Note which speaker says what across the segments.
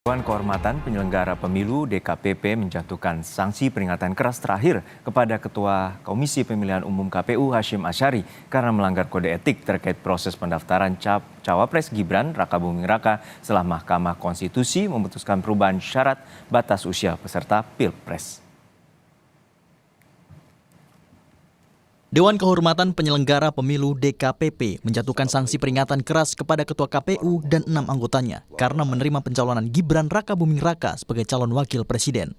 Speaker 1: Dewan Kehormatan Penyelenggara Pemilu (DKPP) menjatuhkan sanksi peringatan keras terakhir kepada Ketua Komisi Pemilihan Umum KPU Hasyim Asyari karena melanggar kode etik terkait proses pendaftaran Cawapres Gibran Rakabuming Raka setelah Mahkamah Konstitusi memutuskan perubahan syarat batas usia peserta Pilpres.
Speaker 2: Dewan Kehormatan Penyelenggara Pemilu (DKPP) menjatuhkan sanksi peringatan keras kepada Ketua KPU dan 6 anggotanya karena menerima pencalonan Gibran Rakabuming Raka sebagai calon wakil presiden.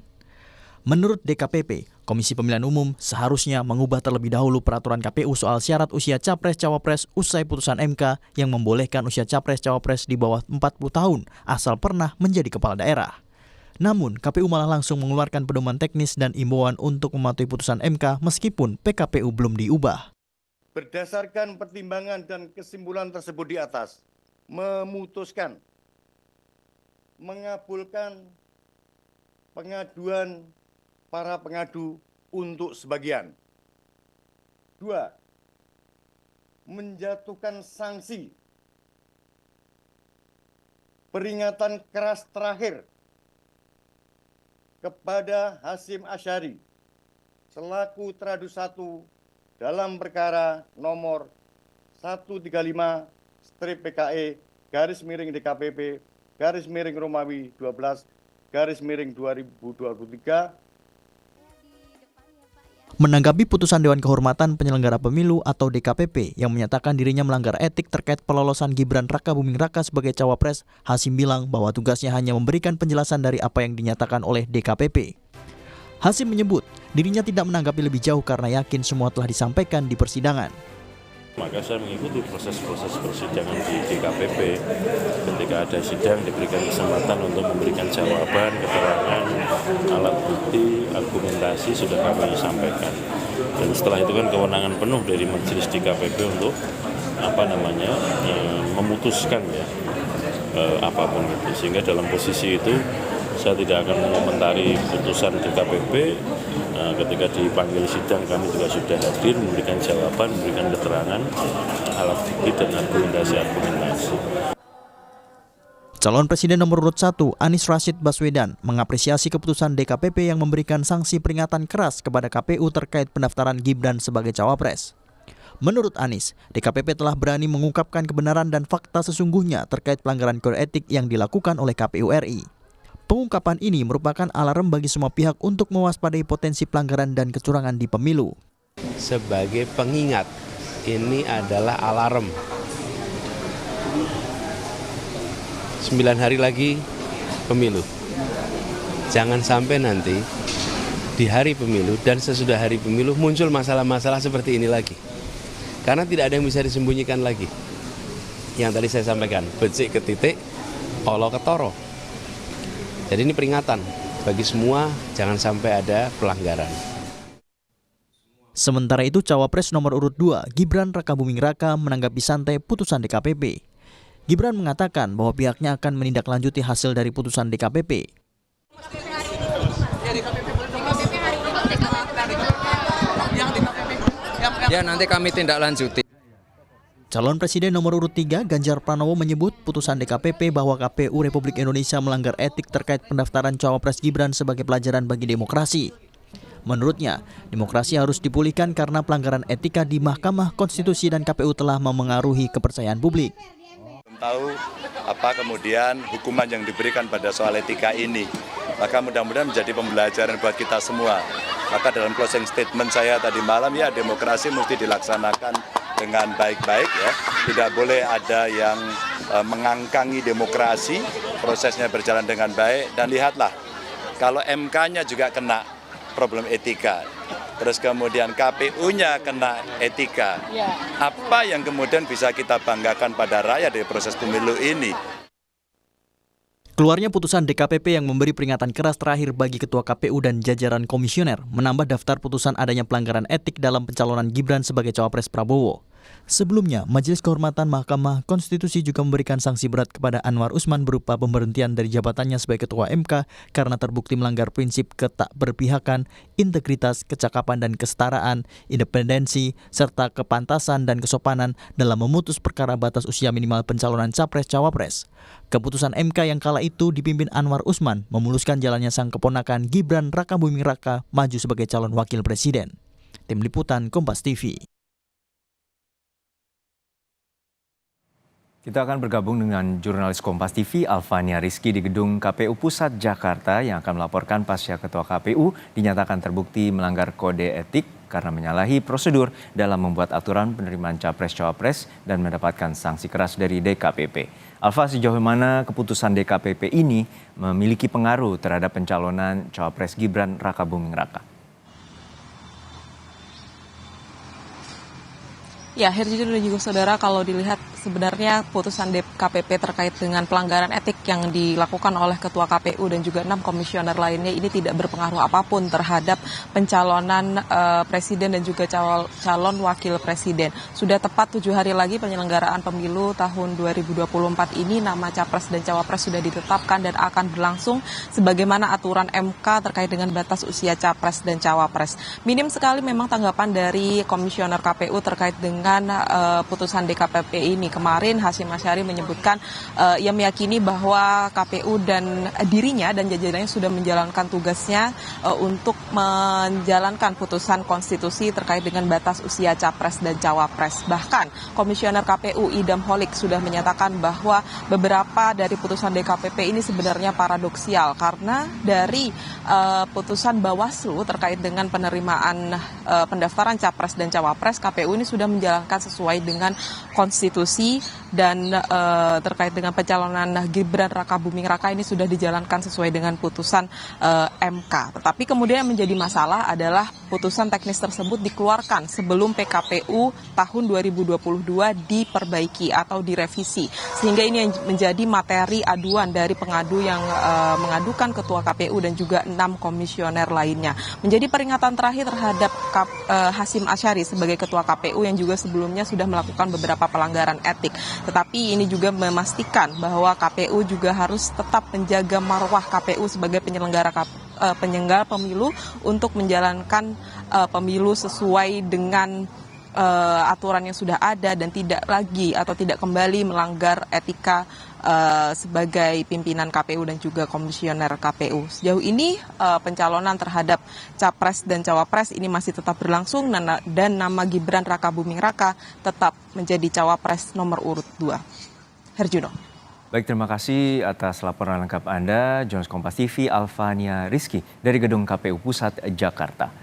Speaker 2: Menurut DKPP, Komisi Pemilihan Umum seharusnya mengubah terlebih dahulu peraturan KPU soal syarat usia Capres-Cawapres usai putusan MK yang membolehkan usia Capres-Cawapres di bawah 40 tahun asal pernah menjadi kepala daerah. Namun, KPU malah langsung mengeluarkan pedoman teknis dan imbauan untuk mematuhi putusan MK meskipun PKPU belum diubah.
Speaker 3: Berdasarkan pertimbangan dan kesimpulan tersebut di atas, memutuskan mengabulkan pengaduan para pengadu untuk sebagian. 2. Menjatuhkan sanksi peringatan keras terakhir kepada Hasyim Asyari selaku Teradu 1 dalam perkara nomor 135/PKE/DKPP/Romawi 12/2023.
Speaker 2: Menanggapi putusan Dewan Kehormatan Penyelenggara Pemilu atau DKPP yang menyatakan dirinya melanggar etik terkait pelolosan Gibran Rakabuming Raka sebagai cawapres, Hasyim bilang bahwa tugasnya hanya memberikan penjelasan dari apa yang dinyatakan oleh DKPP. Hasyim menyebut dirinya tidak menanggapi lebih jauh karena yakin semua telah disampaikan di persidangan.
Speaker 4: Maka saya mengikuti proses-proses persidangan di DKPP. Ketika ada sidang diberikan kesempatan untuk memberikan jawaban, keterangan, alat bukti, argumentasi sudah kami sampaikan. Dan setelah itu kan kewenangan penuh dari majelis DKPP untuk memutuskan ya apapun itu. Sehingga dalam posisi itu saya tidak akan mengomentari putusan DKPP. Ketika dipanggil sidang kami juga sudah hadir memberikan jawaban, memberikan keterangan, alat bukti dan argumentasi.
Speaker 2: Calon Presiden nomor urut 1, Anies Rashid Baswedan, mengapresiasi keputusan DKPP yang memberikan sanksi peringatan keras kepada KPU terkait pendaftaran Gibran sebagai cawapres. Menurut Anies, DKPP telah berani mengungkapkan kebenaran dan fakta sesungguhnya terkait pelanggaran kode etik yang dilakukan oleh KPU RI. Pengungkapan ini merupakan alarm bagi semua pihak untuk mewaspadai potensi pelanggaran dan kecurangan di pemilu.
Speaker 5: Sebagai pengingat, ini adalah alarm. 9 hari lagi pemilu. Jangan sampai nanti di hari pemilu dan sesudah hari pemilu muncul masalah-masalah seperti ini lagi. Karena tidak ada yang bisa disembunyikan lagi. Yang tadi saya sampaikan, becik ke titik, olo ke toro. Jadi ini peringatan bagi semua, jangan sampai ada pelanggaran.
Speaker 2: Sementara itu, Cawapres nomor urut 2, Gibran Rakabuming Raka menanggapi santai putusan DKPP. Gibran mengatakan bahwa pihaknya akan menindaklanjuti hasil dari putusan DKPP.
Speaker 6: Ya, nanti kami tindak lanjuti.
Speaker 2: Calon Presiden nomor urut 3, Ganjar Pranowo menyebut putusan DKPP bahwa KPU Republik Indonesia melanggar etik terkait pendaftaran Cawapres Gibran sebagai pelajaran bagi demokrasi. Menurutnya, demokrasi harus dipulihkan karena pelanggaran etika di Mahkamah Konstitusi dan KPU telah memengaruhi kepercayaan publik.
Speaker 3: Tahu apa kemudian hukuman yang diberikan pada soal etika ini. Maka mudah-mudahan menjadi pembelajaran buat kita semua. Maka dalam closing statement saya tadi malam, ya demokrasi mesti dilaksanakan dengan baik-baik ya. Tidak boleh ada yang mengangkangi demokrasi, prosesnya berjalan dengan baik. Dan lihatlah, kalau MK-nya juga kena problem etika, terus kemudian KPU-nya kena etika, apa yang kemudian bisa kita banggakan pada rakyat dari proses pemilu ini?
Speaker 2: Keluarnya putusan DKPP yang memberi peringatan keras terakhir bagi Ketua KPU dan jajaran komisioner menambah daftar putusan adanya pelanggaran etik dalam pencalonan Gibran sebagai cawapres Prabowo. Sebelumnya, Majelis Kehormatan Mahkamah Konstitusi juga memberikan sanksi berat kepada Anwar Usman berupa pemberhentian dari jabatannya sebagai Ketua MK karena terbukti melanggar prinsip ketakberpihakan, integritas, kecakapan dan kesetaraan, independensi, serta kepantasan dan kesopanan dalam memutus perkara batas usia minimal pencalonan Capres-Cawapres. Keputusan MK yang kala itu dipimpin Anwar Usman memuluskan jalannya sang keponakan Gibran Rakabuming Raka maju sebagai calon wakil presiden. Tim Liputan Kompas TV.
Speaker 1: Kita akan bergabung dengan jurnalis Kompas TV Alfania Rizky di gedung KPU Pusat Jakarta yang akan melaporkan pasca Ketua KPU dinyatakan terbukti melanggar kode etik karena menyalahi prosedur dalam membuat aturan penerimaan Capres-Cawapres dan mendapatkan sanksi keras dari DKPP. Alfa, sejauh mana keputusan DKPP ini memiliki pengaruh terhadap pencalonan Cawapres Gibran Rakabuming Raka?
Speaker 7: Ya, Herjunot dan juga saudara, kalau dilihat sebenarnya putusan DKPP terkait dengan pelanggaran etik yang dilakukan oleh Ketua KPU dan juga 6 komisioner lainnya ini tidak berpengaruh apapun terhadap pencalonan presiden dan juga calon wakil presiden. Sudah tepat 7 hari lagi penyelenggaraan pemilu tahun 2024 ini, nama Capres dan Cawapres sudah ditetapkan dan akan berlangsung sebagaimana aturan MK terkait dengan batas usia Capres dan Cawapres. Minim sekali memang tanggapan dari komisioner KPU terkait dengan putusan DKPP ini. Kemarin Hasyim Asyari menyebutkan ia meyakini bahwa KPU dan dirinya dan jajarannya sudah menjalankan tugasnya untuk menjalankan putusan konstitusi terkait dengan batas usia Capres dan Cawapres. Bahkan Komisioner KPU Idam Holik sudah menyatakan bahwa beberapa dari putusan DKPP ini sebenarnya paradoksial karena dari putusan Bawaslu terkait dengan penerimaan pendaftaran Capres dan Cawapres, KPU ini sudah menjalankan sesuai dengan konstitusi dan terkait dengan pencalonan Gibran Rakabuming Raka ini sudah dijalankan sesuai dengan putusan MK. Tetapi kemudian yang menjadi masalah adalah putusan teknis tersebut dikeluarkan sebelum PKPU tahun 2022 diperbaiki atau direvisi. Sehingga ini yang menjadi materi aduan dari pengadu yang mengadukan Ketua KPU dan juga 6 komisioner lainnya. Menjadi peringatan terakhir terhadap Hasyim Asyari sebagai Ketua KPU yang juga sebelumnya sudah melakukan beberapa pelanggaran etik. Tetapi ini juga memastikan bahwa KPU juga harus tetap menjaga marwah KPU sebagai penyelenggara pemilu untuk menjalankan pemilu sesuai dengan aturan yang sudah ada dan tidak lagi atau tidak kembali melanggar etika sebagai pimpinan KPU dan juga komisioner KPU. Sejauh ini pencalonan terhadap Capres dan Cawapres ini masih tetap berlangsung dan nama Gibran Rakabuming Raka tetap menjadi Cawapres nomor urut 2. Herjunot.
Speaker 1: Baik, terima kasih atas laporan lengkap Anda, jurnalis Kompas TV Alfania Rizky dari gedung KPU Pusat Jakarta.